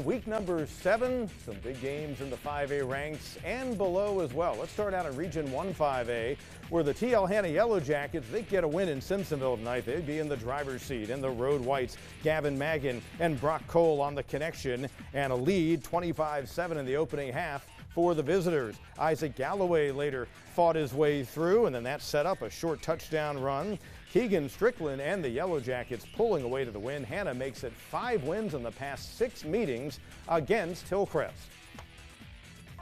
week number 7, some big games in the 5A ranks and below as well. Let's start out in Region 1 5A, where the TL Hanna Yellow Jackets, they get a win in Simpsonville tonight. They'd be in the driver's seat. In the Road Whites, Gavin Magan and Brock Cole on the connection, and a lead 25-7 in the opening half for the visitors. Isaac Galloway later fought his way through, and then that set up a short touchdown run. Keegan Strickland and the Yellow Jackets pulling away to the win. Hanna makes it 5 wins in the past 6 meetings against Hillcrest.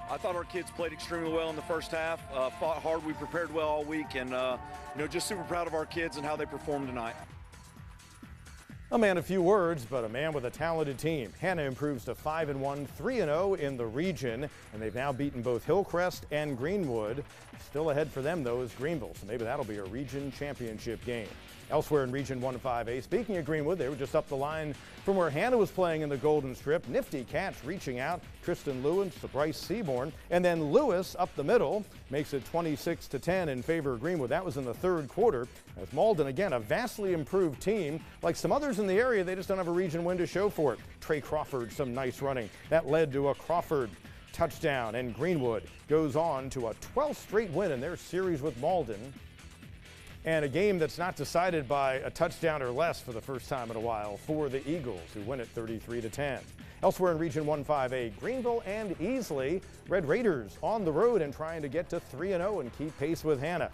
I thought our kids played extremely well in the first half, fought hard, we prepared well all week, and just super proud of our kids and how they performed tonight. A man of few words, but a man with a talented team. Hanna improves to 5-1, 3-0 in the region, and they've now beaten both Hillcrest and Greenwood. Still ahead for them, though, is Greenville, so maybe that'll be a region championship game. Elsewhere in Region 1 5A, speaking of Greenwood, they were just up the line from where Hanna was playing in the Golden Strip. Nifty catch reaching out. Tristan Lewis to Bryce Seaborn, and then Lewis up the middle makes it 26-10 in favor of Greenwood. That was in the third quarter. As Malden, again, a vastly improved team. Like some others in the area, they just don't have a region win to show for it. Trey Crawford, some nice running. That led to a Crawford touchdown, and Greenwood goes on to a 12th straight win in their series with Malden. And a game that's not decided by a touchdown or less for the first time in a while for the Eagles, who win it 33-10. Elsewhere in Region 1 5A, Greenville and Easley. Red Raiders on the road and trying to get to 3-0 and keep pace with Hanna.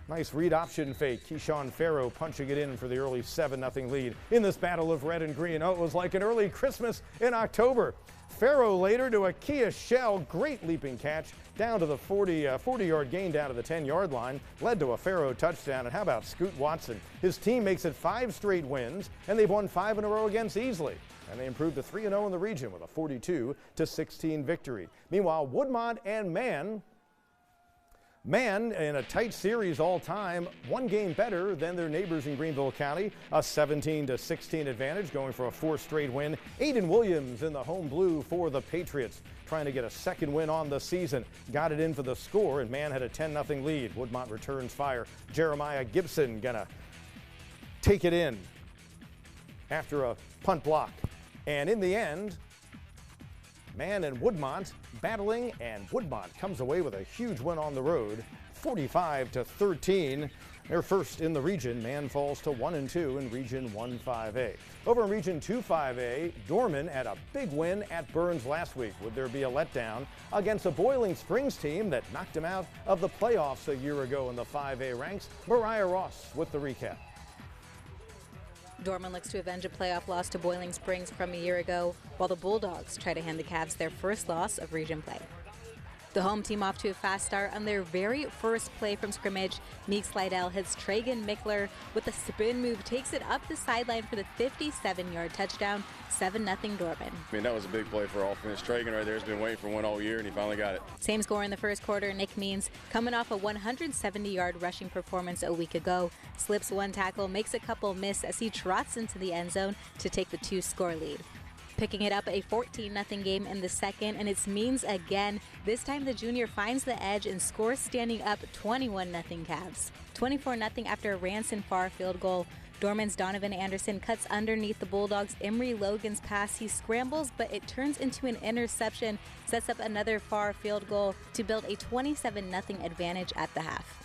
Nice read option fake. Keyshawn Farrow punching it in for the early 7-0 lead in this battle of red and green. Oh, it was like an early Christmas in October. Farrow later to a Kia Shell. Great leaping catch down to the 40-yard gain down to the 10-yard line. Led to a Farrow touchdown. And how about Scoot Watson? His team makes it 5 straight wins, and they've won 5 in a row against Easley. And they improved to 3-0 in the region with a 42-16 victory. Meanwhile, Woodmont and Man in a tight series all time, 1 game better than their neighbors in Greenville County. A 17-16 advantage, going for a 4th straight win. Aiden Williams in the home blue for the Patriots, trying to get a 2nd win on the season. Got it in for the score, and Man had a 10-0 lead. Woodmont returns fire. Jeremiah Gibson gonna take it in after a punt block. And in the end, Man and Woodmont battling, and Woodmont comes away with a huge win on the road, 45-13. They're first in the region. Man falls to 1-2 in Region 1 5A. Over in Region 2 5A, Dorman had a big win at Burns last week. Would there be a letdown against a Boiling Springs team that knocked him out of the playoffs a year ago in the 5A ranks? Mariah Ross with the recap. Dorman looks to avenge a playoff loss to Boiling Springs from a year ago, while the Bulldogs try to hand the Cavs their first loss of region play. The home team off to a fast start on their very first play from scrimmage. Meek Slidell hits Tragan Mickler with a spin move, takes it up the sideline for the 57-yard touchdown, 7-0 Dorman. I mean, that was a big play for offense. Tragan right there has been waiting for one all year, and he finally got it. Same score in the first quarter. Nick Means, coming off a 170-yard rushing performance a week ago, slips 1 tackle, makes a couple miss as he trots into the end zone to take the 2-score lead. Picking it up, a 14-0 game in the second, and it's Means again. This time the junior finds the edge and scores, standing up 21-0 Cavs. 24-0 after a Ranson far field goal. Dorman's Donovan Anderson cuts underneath the Bulldogs' Emery Logan's pass. He scrambles, but it turns into an interception, sets up another far field goal to build a 27-0 advantage at the half.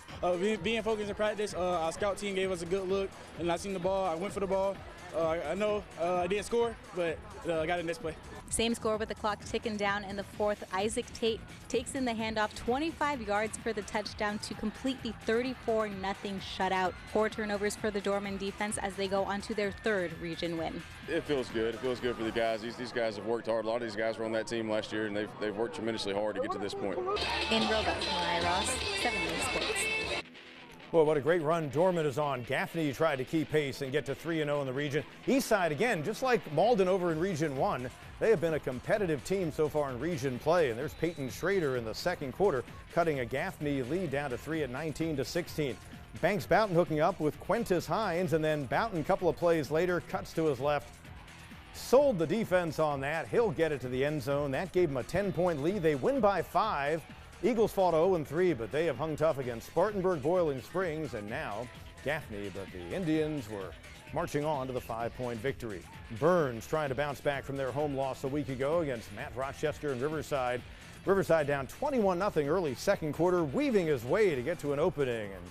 Being focused in practice, our scout team gave us a good look, and I seen the ball. I went for the ball. I know I didn't score, but I got it in this play. Same score with the clock ticking down in the fourth. Isaac Tate takes in the handoff, 25 yards for the touchdown to complete the 34-0 shutout. 4 turnovers for the Dorman defense as they go on to their 3rd region win. It feels good. It feels good for the guys. These guys have worked hard. A lot of these guys were on that team last year, and they've worked tremendously hard to get to this point. In Roebuck, Mariah Ross, 7 News Sports. Well, what a great run Dorman is on. Gaffney tried to keep pace and get to 3-0 in the region. Eastside, again, just like Malden over in Region 1, they have been a competitive team so far in region play. And there's Peyton Schrader in the second quarter, cutting a Gaffney lead down to 3 at 19-16. Banks Boughton hooking up with Quintus Hines, and then Boughton, a couple of plays later, cuts to his left. Sold the defense on that. He'll get it to the end zone. That gave him a 10-point lead. They win by 5. Eagles fall to 0-3, but they have hung tough against Spartanburg, Boiling Springs, and now Gaffney. But the Indians were marching on to the 5-point victory. Burns trying to bounce back from their home loss a week ago against Matt Rochester and Riverside. Riverside down 21-0 early second quarter, weaving his way to get to an opening and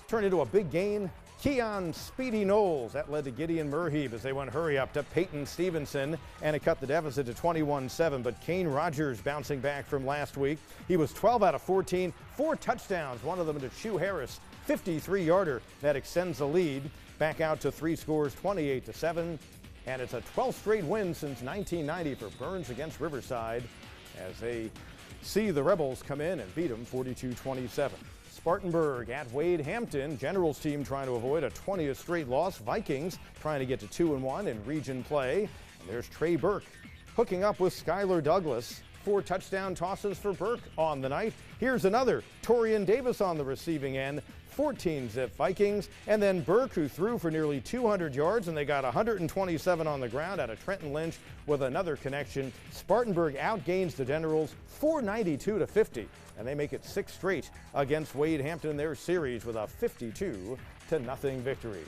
turn into a big gain. Keon Speedy Knowles, that led to Gideon Merheeb as they went hurry up to Peyton Stevenson, and it cut the deficit to 21-7. But Kane Rogers bouncing back from last week. He was 12 out of 14, 4 touchdowns, one of them to Chu Harris, 53-yarder that extends the lead back out to 3 scores, 28-7. And it's a 12th straight win since 1990 for Burns against Riverside as they see the Rebels come in and beat them 42-27. Spartanburg at Wade Hampton. Generals team trying to avoid a 20th straight loss. Vikings trying to get to 2-1 in region play. And there's Trey Burke hooking up with Skylar Douglas. 4 touchdown tosses for Burke on the night. Here's another. Torian Davis on the receiving end. 14-zip Vikings. And then Burke, who threw for nearly 200 yards, and they got 127 on the ground out of Trenton Lynch with another connection. Spartanburg outgains the Generals 492-50, and they make it 6 straight against Wade Hampton in their series with a 52-0 victory.